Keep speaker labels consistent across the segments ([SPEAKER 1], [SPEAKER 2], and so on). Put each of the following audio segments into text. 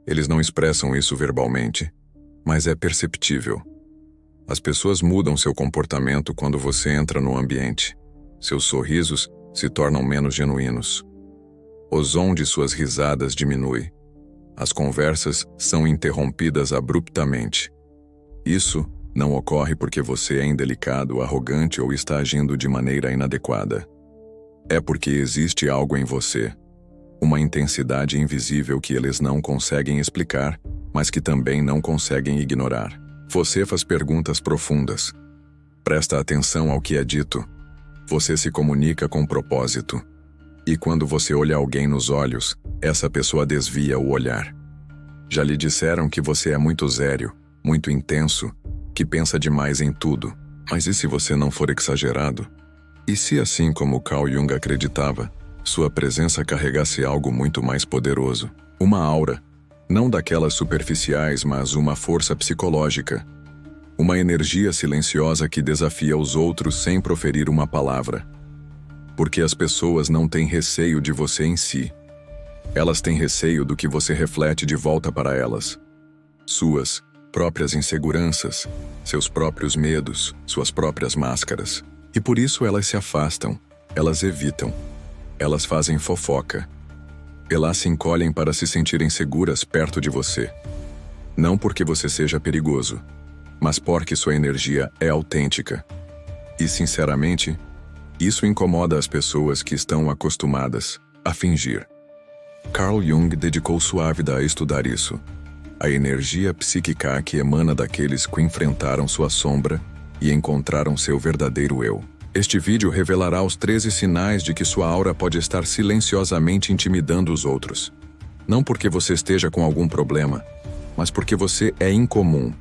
[SPEAKER 1] Eles não expressam isso verbalmente, mas é perceptível. As pessoas mudam seu comportamento quando você entra no ambiente. Seus sorrisos se tornam menos genuínos. O som de suas risadas diminui. As conversas são interrompidas abruptamente. Isso não ocorre porque você é indelicado, arrogante ou está agindo de maneira inadequada. É porque existe algo em você, uma intensidade invisível que eles não conseguem explicar, mas que também não conseguem ignorar. Você faz perguntas profundas. Presta atenção ao que é dito. Você se comunica com propósito. E quando você olha alguém nos olhos, essa pessoa desvia o olhar. Já lhe disseram que você é muito sério, muito intenso, que pensa demais em tudo. Mas e se você não for exagerado? E se, assim como Carl Jung acreditava, sua presença carregasse algo muito mais poderoso? Uma aura, não daquelas superficiais, mas uma força psicológica. Uma energia silenciosa que desafia os outros sem proferir uma palavra. Porque as pessoas não têm receio de você em si. Elas têm receio do que você reflete de volta para elas. Suas próprias inseguranças, seus próprios medos, suas próprias máscaras. E por isso elas se afastam, elas evitam, elas fazem fofoca. Elas se encolhem para se sentirem seguras perto de você. Não porque você seja perigoso, mas porque sua energia é autêntica. E, sinceramente, isso incomoda as pessoas que estão acostumadas a fingir. Carl Jung dedicou sua vida a estudar isso. A energia psíquica que emana daqueles que enfrentaram sua sombra e encontraram seu verdadeiro eu. Este vídeo revelará os 13 sinais de que sua aura pode estar silenciosamente intimidando os outros. Não porque você esteja com algum problema, mas porque você é incomum.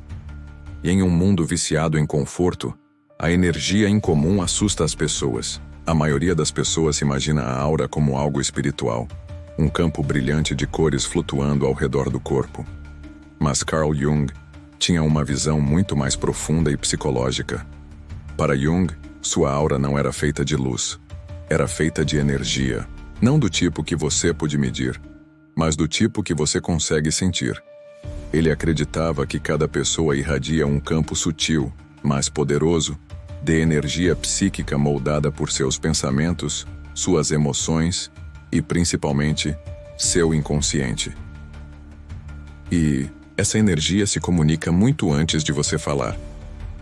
[SPEAKER 1] E em um mundo viciado em conforto, a energia incomum assusta as pessoas. A maioria das pessoas imagina a aura como algo espiritual, um campo brilhante de cores flutuando ao redor do corpo. Mas Carl Jung tinha uma visão muito mais profunda e psicológica. Para Jung, sua aura não era feita de luz, era feita de energia. Não do tipo que você pode medir, mas do tipo que você consegue sentir. Ele acreditava que cada pessoa irradia um campo sutil, mas poderoso, de energia psíquica moldada por seus pensamentos, suas emoções e, principalmente, seu inconsciente. E essa energia se comunica muito antes de você falar.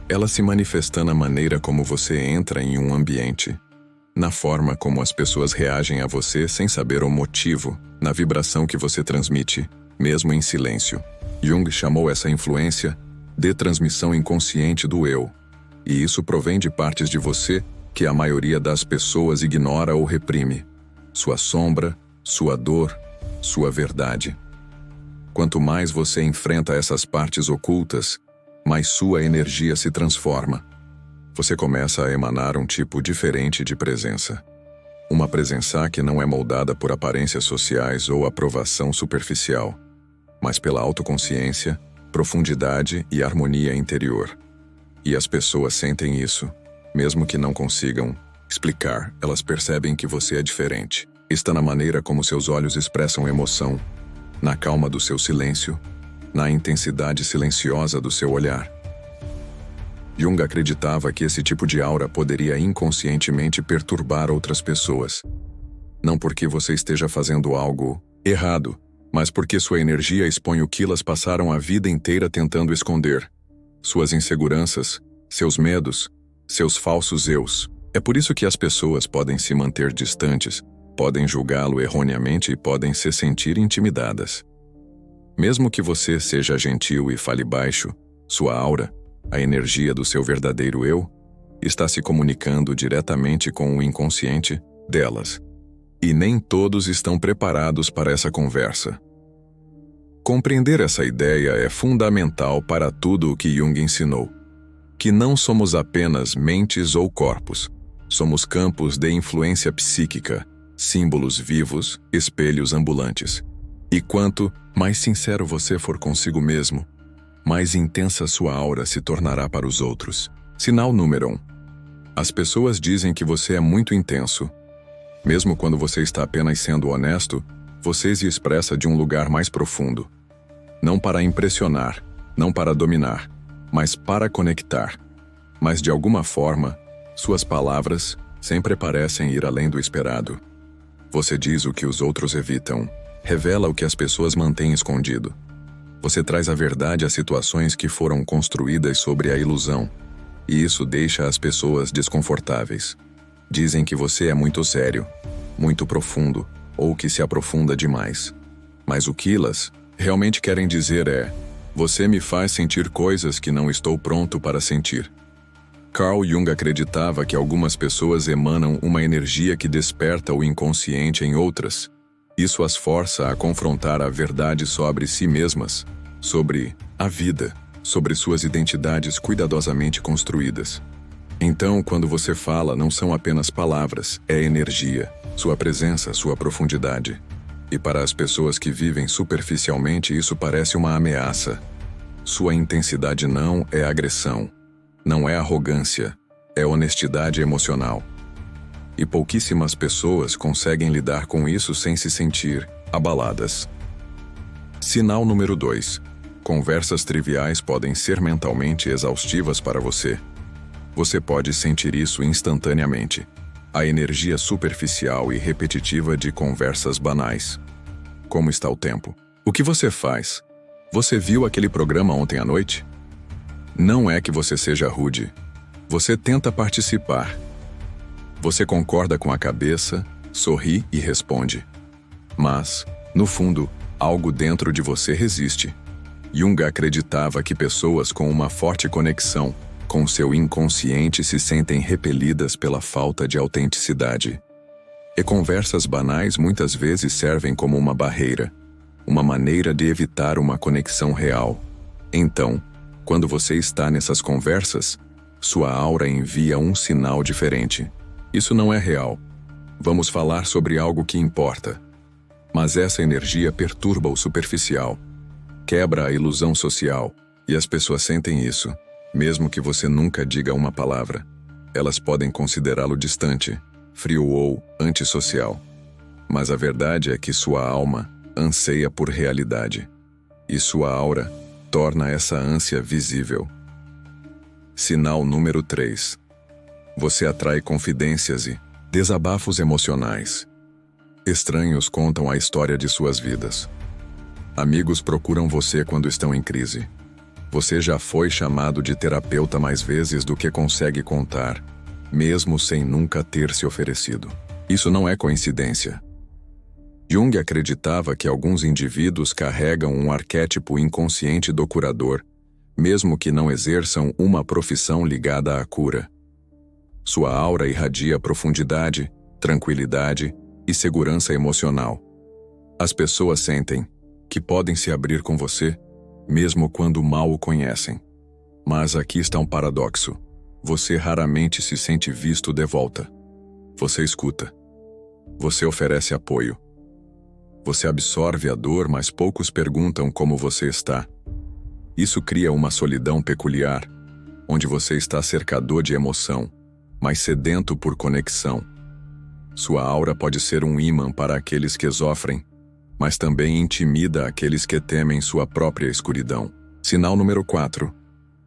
[SPEAKER 1] Ela se manifesta na maneira como você entra em um ambiente, na forma como as pessoas reagem a você sem saber o motivo, na vibração que você transmite, mesmo em silêncio. Jung chamou essa influência de transmissão inconsciente do eu, e isso provém de partes de você que a maioria das pessoas ignora ou reprime. Sua sombra, sua dor, sua verdade. Quanto mais você enfrenta essas partes ocultas, mais sua energia se transforma. Você começa a emanar um tipo diferente de presença. Uma presença que não é moldada por aparências sociais ou aprovação superficial, mas pela autoconsciência, profundidade e harmonia interior. E as pessoas sentem isso, mesmo que não consigam explicar, elas percebem que você é diferente. Está na maneira como seus olhos expressam emoção, na calma do seu silêncio, na intensidade silenciosa do seu olhar. Jung acreditava que esse tipo de aura poderia inconscientemente perturbar outras pessoas. Não porque você esteja fazendo algo errado, mas porque sua energia expõe o que elas passaram a vida inteira tentando esconder. Suas inseguranças, seus medos, seus falsos eus. É por isso que as pessoas podem se manter distantes, podem julgá-lo erroneamente e podem se sentir intimidadas. Mesmo que você seja gentil e fale baixo, sua aura, a energia do seu verdadeiro eu, está se comunicando diretamente com o inconsciente delas. E nem todos estão preparados para essa conversa. Compreender essa ideia é fundamental para tudo o que Jung ensinou. Que não somos apenas mentes ou corpos. Somos campos de influência psíquica, símbolos vivos, espelhos ambulantes. E quanto mais sincero você for consigo mesmo, mais intensa sua aura se tornará para os outros. Sinal número 1. As pessoas dizem que você é muito intenso. Mesmo quando você está apenas sendo honesto, você se expressa de um lugar mais profundo. Não para impressionar, não para dominar, mas para conectar. Mas de alguma forma, suas palavras sempre parecem ir além do esperado. Você diz o que os outros evitam, revela o que as pessoas mantêm escondido. Você traz a verdade a situações que foram construídas sobre a ilusão, e isso deixa as pessoas desconfortáveis. Dizem que você é muito sério, muito profundo, ou que se aprofunda demais. Mas o que elas realmente querem dizer é: você me faz sentir coisas que não estou pronto para sentir. Carl Jung acreditava que algumas pessoas emanam uma energia que desperta o inconsciente em outras. Isso as força a confrontar a verdade sobre si mesmas, sobre a vida, sobre suas identidades cuidadosamente construídas. Então, quando você fala, não são apenas palavras, é energia, sua presença, sua profundidade. E para as pessoas que vivem superficialmente, isso parece uma ameaça. Sua intensidade não é agressão, não é arrogância, é honestidade emocional. E pouquíssimas pessoas conseguem lidar com isso sem se sentir abaladas. Sinal número 2. Conversas triviais podem ser mentalmente exaustivas para você. Você pode sentir isso instantaneamente. A energia superficial e repetitiva de conversas banais. Como está o tempo? O que você faz? Você viu aquele programa ontem à noite? Não é que você seja rude. Você tenta participar. Você concorda com a cabeça, sorri e responde. Mas, no fundo, algo dentro de você resiste. Jung acreditava que pessoas com uma forte conexão com seu inconsciente se sentem repelidas pela falta de autenticidade. E conversas banais muitas vezes servem como uma barreira, uma maneira de evitar uma conexão real. Então, quando você está nessas conversas, sua aura envia um sinal diferente. Isso não é real. Vamos falar sobre algo que importa. Mas essa energia perturba o superficial, quebra a ilusão social, e as pessoas sentem isso. Mesmo que você nunca diga uma palavra, elas podem considerá-lo distante, frio ou antissocial. Mas a verdade é que sua alma anseia por realidade, e sua aura torna essa ânsia visível. Sinal número 3. Você atrai confidências e desabafos emocionais. Estranhos contam a história de suas vidas. Amigos procuram você quando estão em crise. Você já foi chamado de terapeuta mais vezes do que consegue contar, mesmo sem nunca ter se oferecido. Isso não é coincidência. Jung acreditava que alguns indivíduos carregam um arquétipo inconsciente do curador, mesmo que não exerçam uma profissão ligada à cura. Sua aura irradia profundidade, tranquilidade e segurança emocional. As pessoas sentem que podem se abrir com você, mesmo quando mal o conhecem. Mas aqui está um paradoxo. Você raramente se sente visto de volta. Você escuta. Você oferece apoio. Você absorve a dor, mas poucos perguntam como você está. Isso cria uma solidão peculiar, onde você está cercador de emoção, mas sedento por conexão. Sua aura pode ser um ímã para aqueles que sofrem, mas também intimida aqueles que temem sua própria escuridão. Sinal número 4.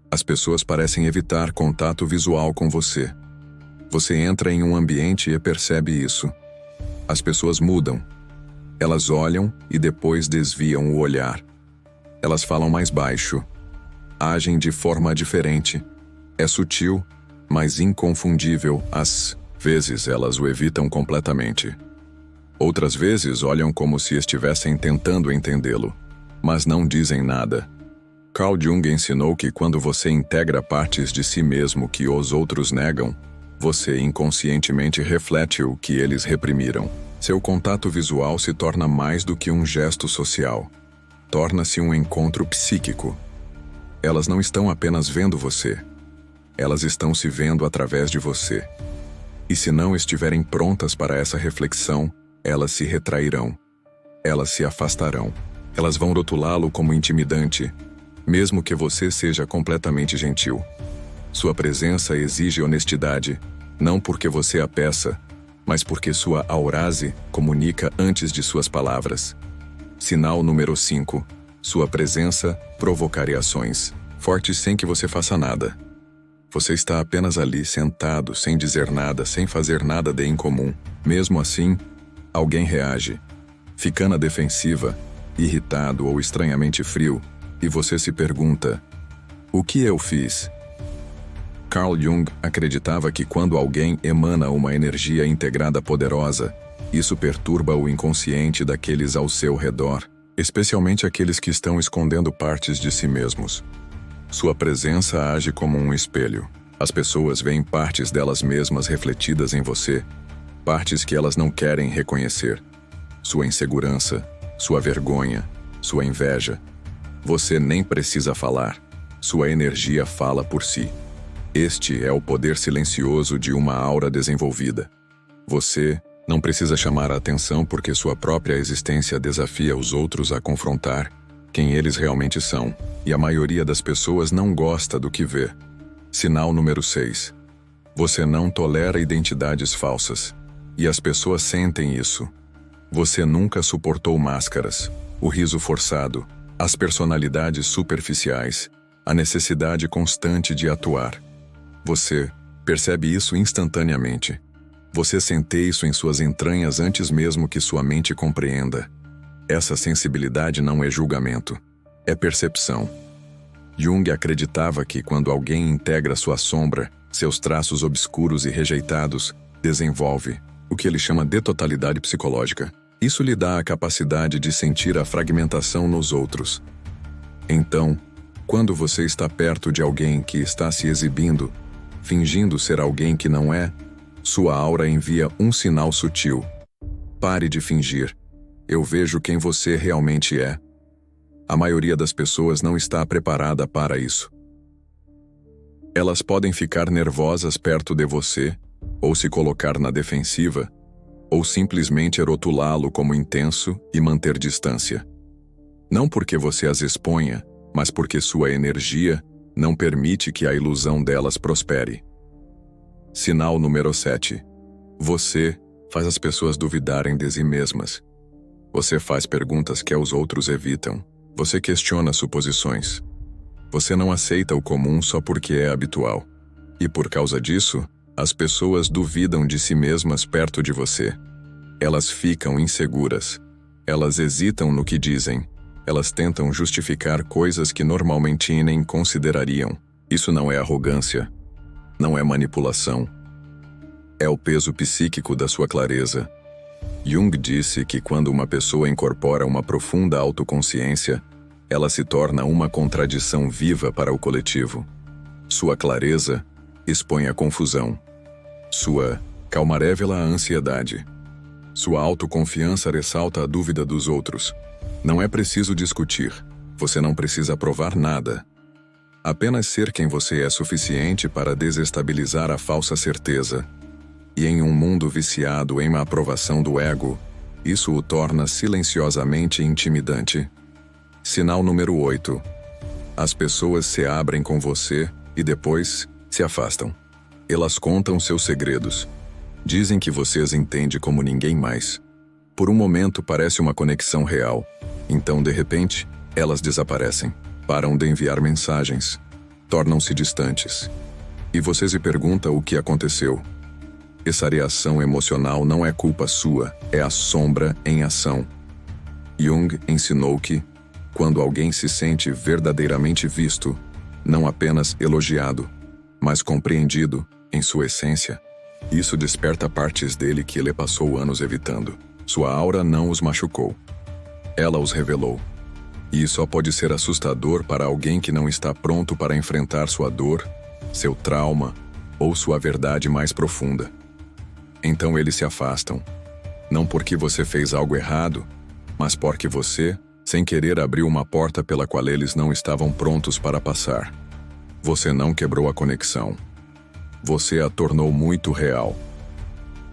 [SPEAKER 1] As pessoas parecem evitar contato visual com você. Você entra em um ambiente e percebe isso. As pessoas mudam. Elas olham e depois desviam o olhar. Elas falam mais baixo. Agem de forma diferente. É sutil, mas inconfundível. Às vezes elas o evitam completamente. Outras vezes olham como se estivessem tentando entendê-lo, mas não dizem nada. Carl Jung ensinou que quando você integra partes de si mesmo que os outros negam, você inconscientemente reflete o que eles reprimiram. Seu contato visual se torna mais do que um gesto social. Torna-se um encontro psíquico. Elas não estão apenas vendo você. Elas estão se vendo através de você. E se não estiverem prontas para essa reflexão, elas se retrairão. Elas se afastarão. Elas vão rotulá-lo como intimidante, mesmo que você seja completamente gentil. Sua presença exige honestidade, não porque você a peça, mas porque sua aurase comunica antes de suas palavras. Sinal número 5. Sua presença provoca reações fortes sem que você faça nada. Você está apenas ali, sentado, sem dizer nada, sem fazer nada de incomum. Mesmo assim, alguém reage. Fica na defensiva, irritado ou estranhamente frio, e você se pergunta: o que eu fiz? Carl Jung acreditava que quando alguém emana uma energia integrada poderosa, isso perturba o inconsciente daqueles ao seu redor, especialmente aqueles que estão escondendo partes de si mesmos. Sua presença age como um espelho. As pessoas veem partes delas mesmas refletidas em você, partes que elas não querem reconhecer. Sua insegurança, sua vergonha, sua inveja. Você nem precisa falar. Sua energia fala por si. Este é o poder silencioso de uma aura desenvolvida. Você não precisa chamar a atenção porque sua própria existência desafia os outros a confrontar quem eles realmente são, e a maioria das pessoas não gosta do que vê. Sinal número 6. Você não tolera identidades falsas, e as pessoas sentem isso. Você nunca suportou máscaras, o riso forçado, as personalidades superficiais, a necessidade constante de atuar. Você percebe isso instantaneamente. Você sente isso em suas entranhas antes mesmo que sua mente compreenda. Essa sensibilidade não é julgamento, é percepção. Jung acreditava que quando alguém integra sua sombra, seus traços obscuros e rejeitados, desenvolve o que ele chama de totalidade psicológica. Isso lhe dá a capacidade de sentir a fragmentação nos outros. Então, quando você está perto de alguém que está se exibindo, fingindo ser alguém que não é, sua aura envia um sinal sutil. Pare de fingir. Eu vejo quem você realmente é. A maioria das pessoas não está preparada para isso. Elas podem ficar nervosas perto de você, ou se colocar na defensiva, ou simplesmente rotulá-lo como intenso e manter distância. Não porque você as exponha, mas porque sua energia não permite que a ilusão delas prospere. Sinal número 7. Você faz as pessoas duvidarem de si mesmas. Você faz perguntas que os outros evitam. Você questiona suposições. Você não aceita o comum só porque é habitual. E por causa disso, as pessoas duvidam de si mesmas perto de você. Elas ficam inseguras. Elas hesitam no que dizem. Elas tentam justificar coisas que normalmente nem considerariam. Isso não é arrogância. Não é manipulação. É o peso psíquico da sua clareza. Jung disse que quando uma pessoa incorpora uma profunda autoconsciência, ela se torna uma contradição viva para o coletivo. Sua clareza expõe a confusão. Sua calma revela a ansiedade. Sua autoconfiança ressalta a dúvida dos outros. Não é preciso discutir. Você não precisa provar nada. Apenas ser quem você é suficiente para desestabilizar a falsa certeza. E em um mundo viciado em uma aprovação do ego, isso o torna silenciosamente intimidante. Sinal número 8. As pessoas se abrem com você e depois se afastam. Elas contam seus segredos. Dizem que você as entende como ninguém mais. Por um momento parece uma conexão real. Então, de repente, elas desaparecem. Param de enviar mensagens. Tornam-se distantes. E você se pergunta o que aconteceu. Essa reação emocional não é culpa sua, é a sombra em ação. Jung ensinou que, quando alguém se sente verdadeiramente visto, não apenas elogiado, mas compreendido em sua essência, isso desperta partes dele que ele passou anos evitando. Sua aura não os machucou. Ela os revelou. E isso só pode ser assustador para alguém que não está pronto para enfrentar sua dor, seu trauma ou sua verdade mais profunda. Então eles se afastam. Não porque você fez algo errado, mas porque você, sem querer, abriu uma porta pela qual eles não estavam prontos para passar. Você não quebrou a conexão. Você a tornou muito real.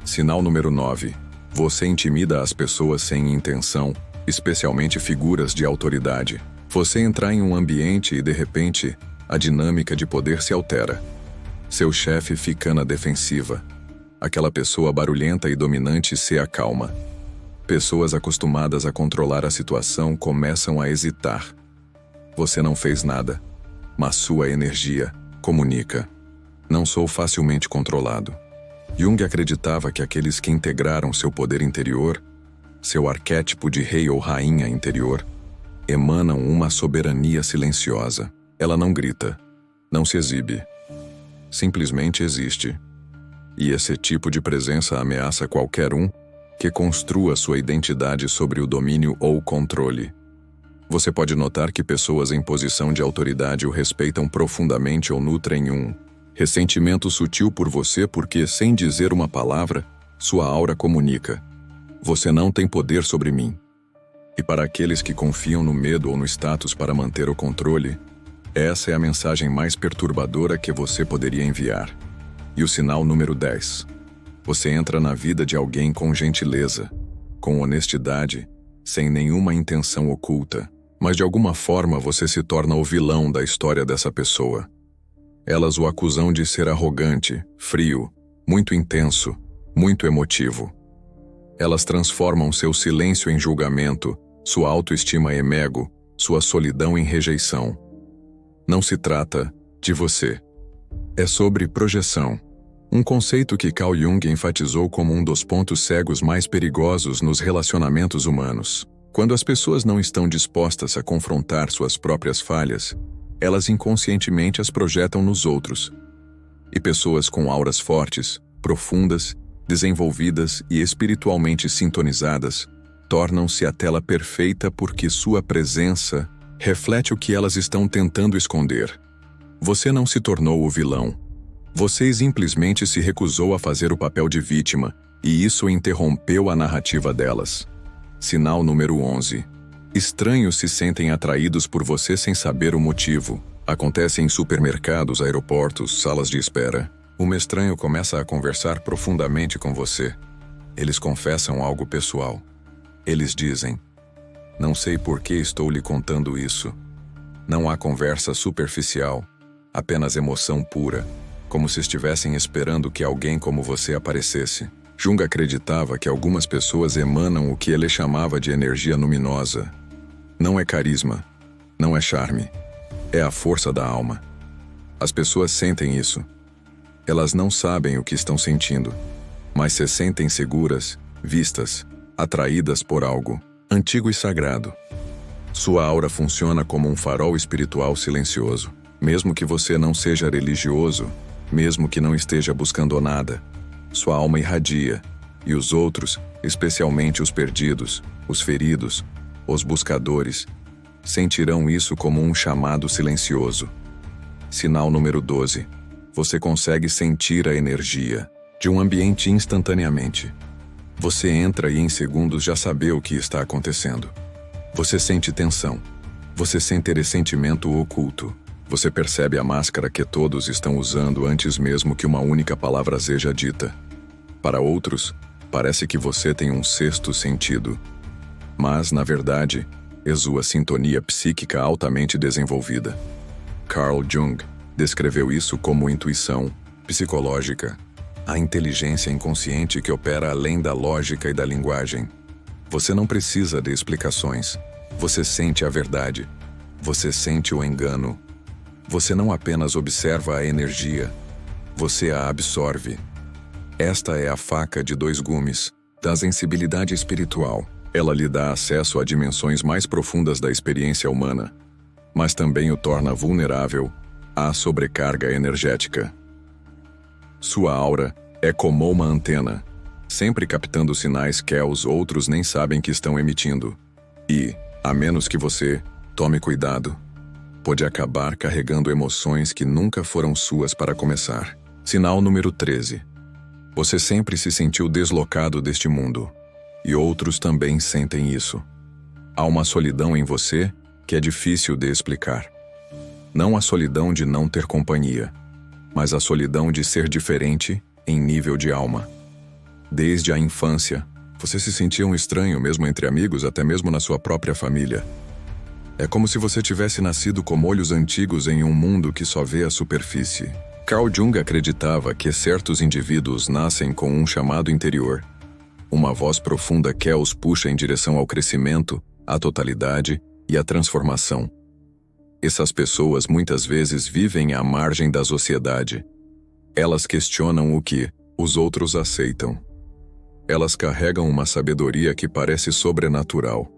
[SPEAKER 1] Sinal número 9. Você intimida as pessoas sem intenção, especialmente figuras de autoridade. Você entra em um ambiente e, de repente, a dinâmica de poder se altera. Seu chefe fica na defensiva. Aquela pessoa barulhenta e dominante se acalma. Pessoas acostumadas a controlar a situação começam a hesitar. Você não fez nada, mas sua energia comunica. Não sou facilmente controlado. Jung acreditava que aqueles que integraram seu poder interior, seu arquétipo de rei ou rainha interior, emanam uma soberania silenciosa. Ela não grita, não se exibe, simplesmente existe. E esse tipo de presença ameaça qualquer um que construa sua identidade sobre o domínio ou controle. Você pode notar que pessoas em posição de autoridade o respeitam profundamente ou nutrem um ressentimento sutil por você porque, sem dizer uma palavra, sua aura comunica: você não tem poder sobre mim. E para aqueles que confiam no medo ou no status para manter o controle, essa é a mensagem mais perturbadora que você poderia enviar. E o sinal número 10. Você entra na vida de alguém com gentileza, com honestidade, sem nenhuma intenção oculta, mas de alguma forma você se torna o vilão da história dessa pessoa. Elas o acusam de ser arrogante, frio, muito intenso, muito emotivo. Elas transformam seu silêncio em julgamento, sua autoestima em ego, sua solidão em rejeição. Não se trata de você. É sobre projeção. Um conceito que Carl Jung enfatizou como um dos pontos cegos mais perigosos nos relacionamentos humanos. Quando as pessoas não estão dispostas a confrontar suas próprias falhas, elas inconscientemente as projetam nos outros. E pessoas com auras fortes, profundas, desenvolvidas e espiritualmente sintonizadas tornam-se a tela perfeita porque sua presença reflete o que elas estão tentando esconder. Você não se tornou o vilão. Você simplesmente se recusou a fazer o papel de vítima, e isso interrompeu a narrativa delas. Sinal número 11. Estranhos se sentem atraídos por você sem saber o motivo. Acontece em supermercados, aeroportos, salas de espera. Um estranho começa a conversar profundamente com você. Eles confessam algo pessoal. Eles dizem: não sei por que estou lhe contando isso. Não há conversa superficial, apenas emoção pura, como se estivessem esperando que alguém como você aparecesse. Jung acreditava que algumas pessoas emanam o que ele chamava de energia luminosa. Não é carisma, não é charme, é a força da alma. As pessoas sentem isso. Elas não sabem o que estão sentindo, mas se sentem seguras, vistas, atraídas por algo antigo e sagrado. Sua aura funciona como um farol espiritual silencioso. Mesmo que você não seja religioso, mesmo que não esteja buscando nada, sua alma irradia, e os outros, especialmente os perdidos, os feridos, os buscadores, sentirão isso como um chamado silencioso. Sinal número 12. Você consegue sentir a energia de um ambiente instantaneamente. Você entra e em segundos já sabe o que está acontecendo. Você sente tensão. Você sente ressentimento oculto. Você percebe a máscara que todos estão usando antes mesmo que uma única palavra seja dita. Para outros, parece que você tem um sexto sentido. Mas, na verdade, é sua sintonia psíquica altamente desenvolvida. Carl Jung descreveu isso como intuição psicológica, a inteligência inconsciente que opera além da lógica e da linguagem. Você não precisa de explicações. Você sente a verdade. Você sente o engano. Você não apenas observa a energia, você a absorve. Esta é a faca de dois gumes da sensibilidade espiritual. Ela lhe dá acesso a dimensões mais profundas da experiência humana, mas também o torna vulnerável à sobrecarga energética. Sua aura é como uma antena, sempre captando sinais que os outros nem sabem que estão emitindo. E, a menos que você tome cuidado, pode acabar carregando emoções que nunca foram suas para começar. Sinal número 13. Você sempre se sentiu deslocado deste mundo, e outros também sentem isso. Há uma solidão em você que é difícil de explicar. Não a solidão de não ter companhia, mas a solidão de ser diferente em nível de alma. Desde a infância, você se sentia um estranho mesmo entre amigos, até mesmo na sua própria família. É como se você tivesse nascido como olhos antigos em um mundo que só vê a superfície. Carl Jung acreditava que certos indivíduos nascem com um chamado interior, uma voz profunda que os puxa em direção ao crescimento, à totalidade e à transformação. Essas pessoas muitas vezes vivem à margem da sociedade. Elas questionam o que os outros aceitam. Elas carregam uma sabedoria que parece sobrenatural.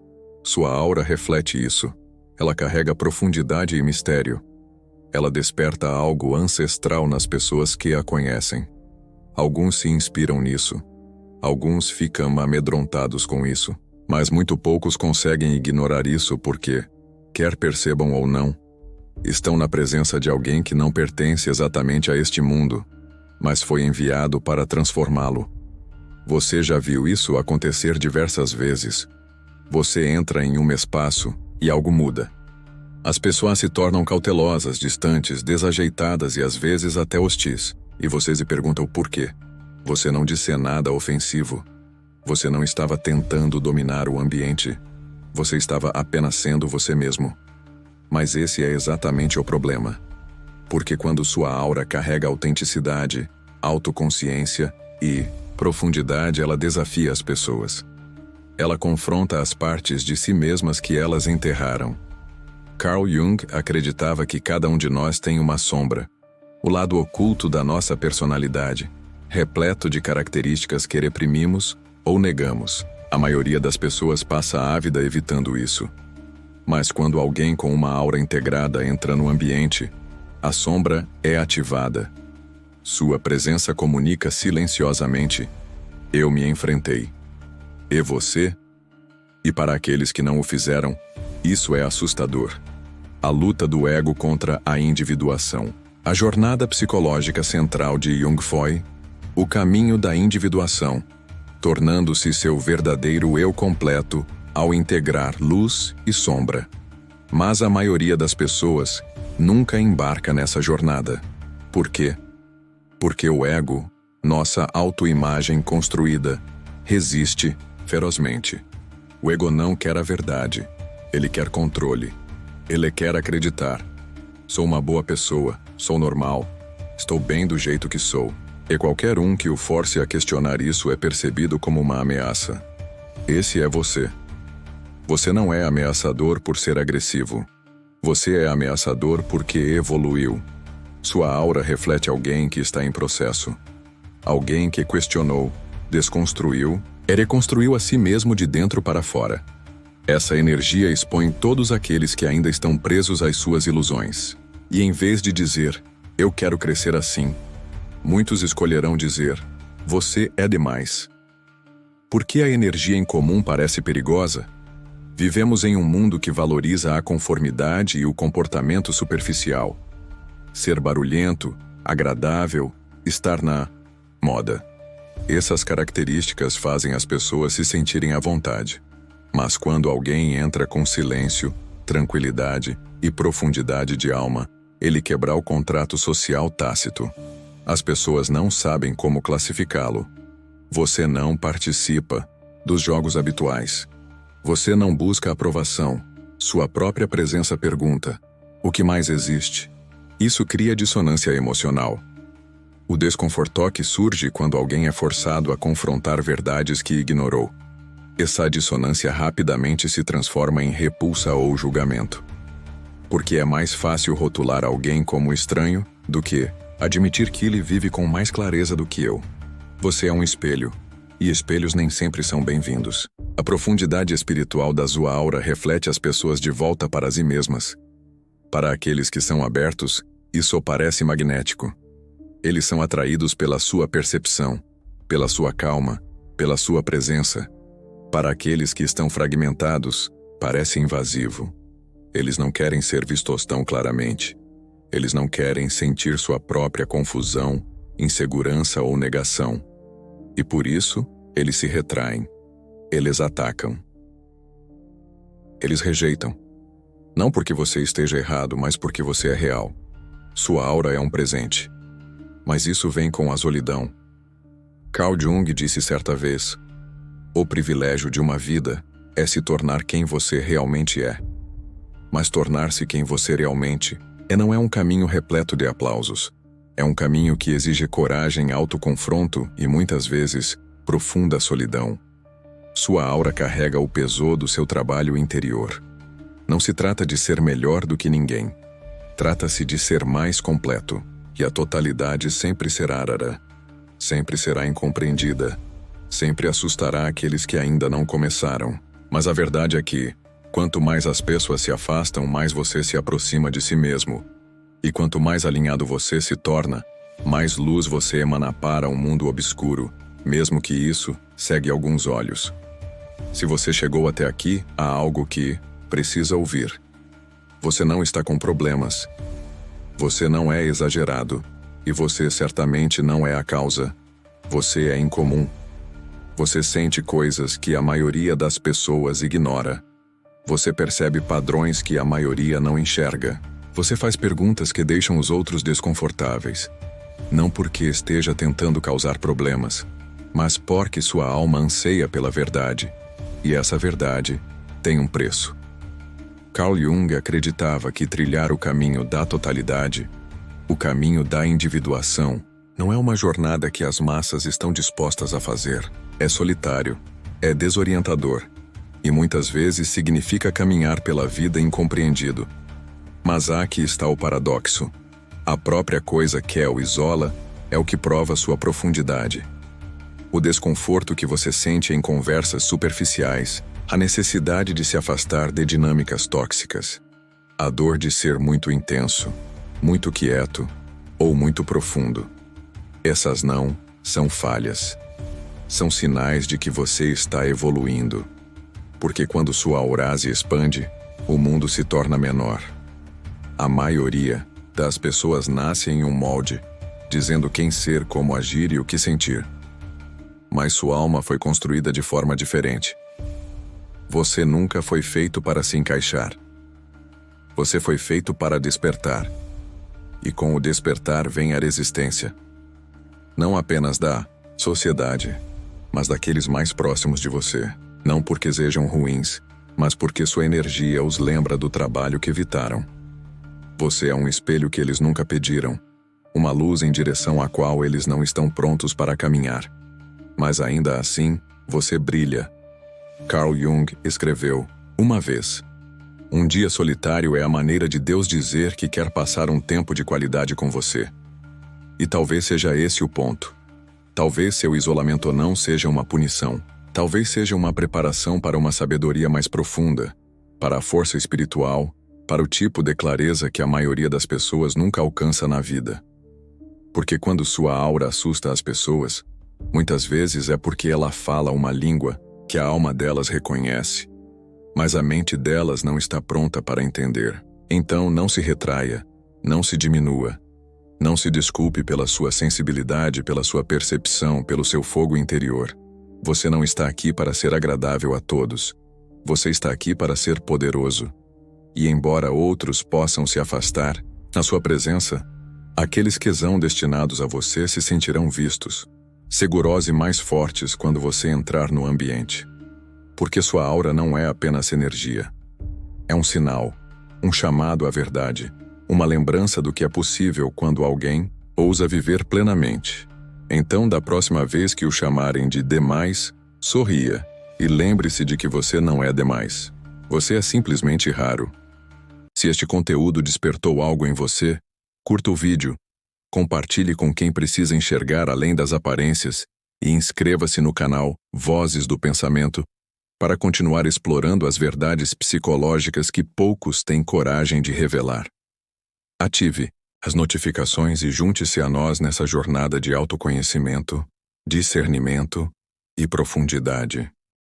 [SPEAKER 1] Sua aura reflete isso. Ela carrega profundidade e mistério. Ela desperta algo ancestral nas pessoas que a conhecem. Alguns se inspiram nisso. Alguns ficam amedrontados com isso. Mas muito poucos conseguem ignorar isso porque, quer percebam ou não, estão na presença de alguém que não pertence exatamente a este mundo, mas foi enviado para transformá-lo. Você já viu isso acontecer diversas vezes. Você entra em um espaço e algo muda. As pessoas se tornam cautelosas, distantes, desajeitadas e às vezes até hostis. E você se pergunta o porquê. Você não disse nada ofensivo. Você não estava tentando dominar o ambiente. Você estava apenas sendo você mesmo. Mas esse é exatamente o problema. Porque quando sua aura carrega autenticidade, autoconsciência e profundidade, ela desafia as pessoas. Ela confronta as partes de si mesmas que elas enterraram. Carl Jung acreditava que cada um de nós tem uma sombra, o lado oculto da nossa personalidade, repleto de características que reprimimos ou negamos. A maioria das pessoas passa a vida evitando isso. Mas quando alguém com uma aura integrada entra no ambiente, a sombra é ativada. Sua presença comunica silenciosamente: eu me enfrentei. E você? E para aqueles que não o fizeram, isso é assustador. A luta do ego contra a individuação. A jornada psicológica central de Jung foi o caminho da individuação, tornando-se seu verdadeiro eu completo ao integrar luz e sombra. Mas a maioria das pessoas nunca embarca nessa jornada. Por quê? Porque o ego, nossa autoimagem construída, resiste ferozmente. O ego não quer a verdade. Ele quer controle. Ele quer acreditar. Sou uma boa pessoa, sou normal, estou bem do jeito que sou. E qualquer um que o force a questionar isso é percebido como uma ameaça. Esse é você. Você não é ameaçador por ser agressivo. Você é ameaçador porque evoluiu. Sua aura reflete alguém que está em processo. Alguém que questionou, desconstruiu e reconstruiu a si mesmo de dentro para fora. Essa energia expõe todos aqueles que ainda estão presos às suas ilusões. E em vez de dizer, eu quero crescer assim, muitos escolherão dizer, você é demais. Por que a energia em comum parece perigosa? Vivemos em um mundo que valoriza a conformidade e o comportamento superficial. Ser barulhento, agradável, estar na moda. Essas características fazem as pessoas se sentirem à vontade. Mas quando alguém entra com silêncio, tranquilidade e profundidade de alma, ele quebra o contrato social tácito. As pessoas não sabem como classificá-lo. Você não participa dos jogos habituais. Você não busca aprovação. Sua própria presença pergunta: o que mais existe? Isso cria dissonância emocional. O desconfortoque surge quando alguém é forçado a confrontar verdades que ignorou. Essa dissonância rapidamente se transforma em repulsa ou julgamento. Porque é mais fácil rotular alguém como estranho do que admitir que ele vive com mais clareza do que eu. Você é um espelho, e espelhos nem sempre são bem-vindos. A profundidade espiritual da sua aura reflete as pessoas de volta para si mesmas. Para aqueles que são abertos, isso parece magnético. Eles são atraídos pela sua percepção, pela sua calma, pela sua presença. Para aqueles que estão fragmentados, parece invasivo. Eles não querem ser vistos tão claramente. Eles não querem sentir sua própria confusão, insegurança ou negação. E por isso, eles se retraem. Eles atacam. Eles rejeitam. Não porque você esteja errado, mas porque você é real. Sua aura é um presente. Mas isso vem com a solidão. Carl Jung disse certa vez: o privilégio de uma vida é se tornar quem você realmente é. Mas tornar-se quem você realmente não é um caminho repleto de aplausos. É um caminho que exige coragem, autoconfronto e, muitas vezes, profunda solidão. Sua aura carrega o peso do seu trabalho interior. Não se trata de ser melhor do que ninguém. Trata-se de ser mais completo, e a totalidade sempre será rara, sempre será incompreendida, sempre assustará aqueles que ainda não começaram. Mas a verdade é que, quanto mais as pessoas se afastam, mais você se aproxima de si mesmo. E quanto mais alinhado você se torna, mais luz você emana para um mundo obscuro, mesmo que isso cegue alguns olhos. Se você chegou até aqui, há algo que precisa ouvir. Você não está com problemas. Você não é exagerado. E você certamente não é a causa. Você é incomum. Você sente coisas que a maioria das pessoas ignora. Você percebe padrões que a maioria não enxerga. Você faz perguntas que deixam os outros desconfortáveis. Não porque esteja tentando causar problemas, mas porque sua alma anseia pela verdade. E essa verdade tem um preço. Carl Jung acreditava que trilhar o caminho da totalidade, o caminho da individuação, não é uma jornada que as massas estão dispostas a fazer. É solitário, é desorientador, e muitas vezes significa caminhar pela vida incompreendido. Mas aqui está o paradoxo. A própria coisa que o isola é o que prova sua profundidade. O desconforto que você sente em conversas superficiais, a necessidade de se afastar de dinâmicas tóxicas, a dor de ser muito intenso, muito quieto ou muito profundo. Essas não são falhas. São sinais de que você está evoluindo. Porque quando sua aura se expande, o mundo se torna menor. A maioria das pessoas nasce em um molde, dizendo quem ser, como agir e o que sentir. Mas sua alma foi construída de forma diferente. Você nunca foi feito para se encaixar. Você foi feito para despertar. E com o despertar vem a resistência. Não apenas da sociedade, mas daqueles mais próximos de você. Não porque sejam ruins, mas porque sua energia os lembra do trabalho que evitaram. Você é um espelho que eles nunca pediram, uma luz em direção à qual eles não estão prontos para caminhar. Mas ainda assim, você brilha. Carl Jung escreveu, uma vez: um dia solitário é a maneira de Deus dizer que quer passar um tempo de qualidade com você. E talvez seja esse o ponto. Talvez seu isolamento não seja uma punição. Talvez seja uma preparação para uma sabedoria mais profunda, para a força espiritual, para o tipo de clareza que a maioria das pessoas nunca alcança na vida. Porque quando sua aura assusta as pessoas, muitas vezes é porque ela fala uma língua que a alma delas reconhece, mas a mente delas não está pronta para entender. Então não se retraia, não se diminua. Não se desculpe pela sua sensibilidade, pela sua percepção, pelo seu fogo interior. Você não está aqui para ser agradável a todos. Você está aqui para ser poderoso. E embora outros possam se afastar, na sua presença, aqueles que são destinados a você se sentirão vistos, seguros e mais fortes quando você entrar no ambiente. Porque sua aura não é apenas energia. É um sinal, um chamado à verdade, uma lembrança do que é possível quando alguém ousa viver plenamente. Então, da próxima vez que o chamarem de demais, sorria e lembre-se de que você não é demais. Você é simplesmente raro. Se este conteúdo despertou algo em você, curta o vídeo, compartilhe com quem precisa enxergar além das aparências e inscreva-se no canal Vozes do Pensamento para continuar explorando as verdades psicológicas que poucos têm coragem de revelar. Ative as notificações e junte-se a nós nessa jornada de autoconhecimento, discernimento e profundidade.